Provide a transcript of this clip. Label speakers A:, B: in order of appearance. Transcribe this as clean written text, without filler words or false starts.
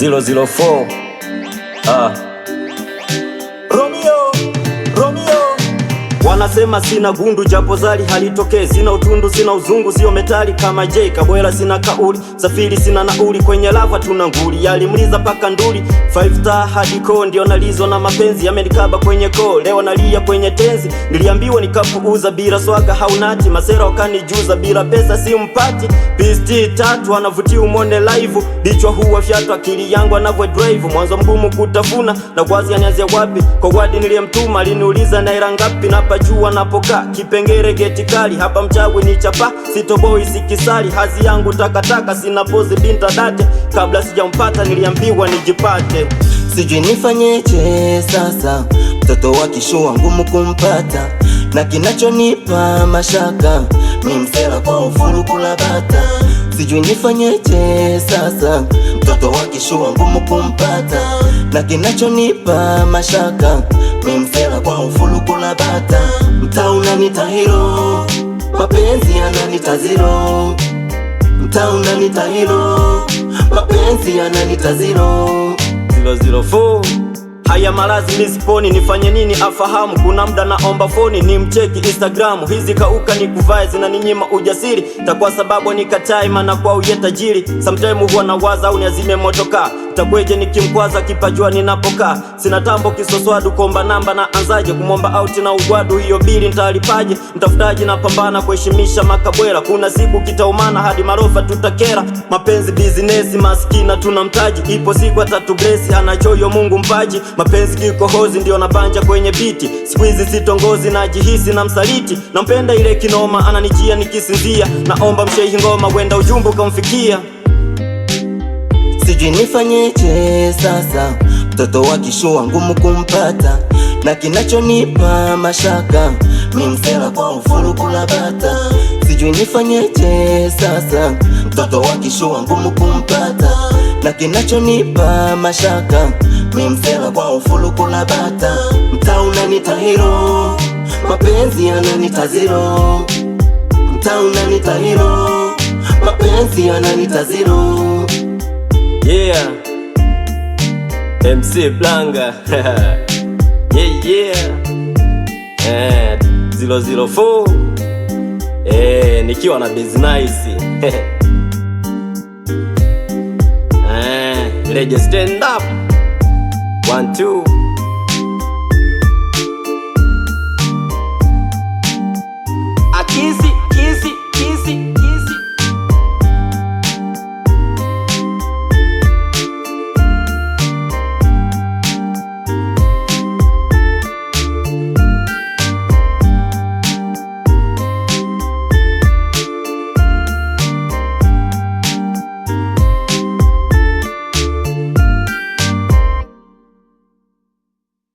A: 004 Romeo. Wanasema sina gundu japo zali halitokee, sina utundu sina uzungu sio metali kama J Kabwela, sina kauli safiri sina nauli, kwenye lava tuna nguli yalimliza paka nduli, 5 star hardcore ndio nalizo na mapenzi yamenikaba kwenye koo, leo nalia kwenye tenzi, niliambiwa nikapuuza bila swaga haunati, masera wakanijuza bila pesa simpati, PST tatu anavutia umone live, bichwa huwa fyatu akili yangu anavyo drive, mwanzo mgumu kutafuna na kwazi anianzia wapi, kwa wadi niliyemtuma aliniuliza naira ngapi, napa jua napoka kipengere geti kali, hapa mchawi ni chapa sitoboi sikisali, hazi yangu takataka sina pose binta date, kabla sijampata niliambiwa nijipate,
B: sijui nifanyeje sasa, mtoto wa kishua ngumu kumpata, na kinachonipa mashaka mimi msela kwa ufuru kula bata, sijui nifanyeje sasa, mtoto wa kishua ngumu kumpata, na kinachonipa mashaka mimi msela kwa ufuru kula bata, mtaa unanita hero, mapenzi yananita zero, mtaa unanita hero, mapenzi yananita zero.
A: 004 haya malazi misiponi, nifanye nini afahamu, kuna mda naomba foni ni mcheki Instagram, hizi kauka ni kuvae zinaninyima ujasiri, takwa sababu nikatai mana kwa uye tajiri, sometime huwa nawaza au niazime motoka, takweje nikimkwaza kipajua ninapokaa, sina tambo kisoswadu komba namba na anzaje, kumomba out na ugwadu hiyo bili nitalipaje, mtafutaji na pambana kuheshimisha makabwela, kuna siku kitaumana hadi marofa tutakera, mapenzi business maskina tunamtaji, ipo siku atatublesi anachoyo Mungu mpaji, mapenzi kikohozi ndio nabanja kwenye biti, squeeze sitongozi na jihisi na msaliti, nampenda ile kinoma ananijia nikisinzia, naomba mshehi ngoma wenda ujumbe ukamfikia,
B: sijui nifanyeje sasa, mtoto wa kishua ngumu kumpata, na kinachonipa mashaka mimi msela kwa ufuru kula bata, sijui nifanyeje sasa, mtoto wa kishua ngumu kumpata, na kinachonipa mashaka mimi msela kwa ufuru kula bata, mtaa unanita hero, mapenzi yananita zero, mtaa unanita hero, mapenzi yananita zero.
A: Yeah, MC Blanga yeah 004 nikiwa na Biznice Leje stand up 1 2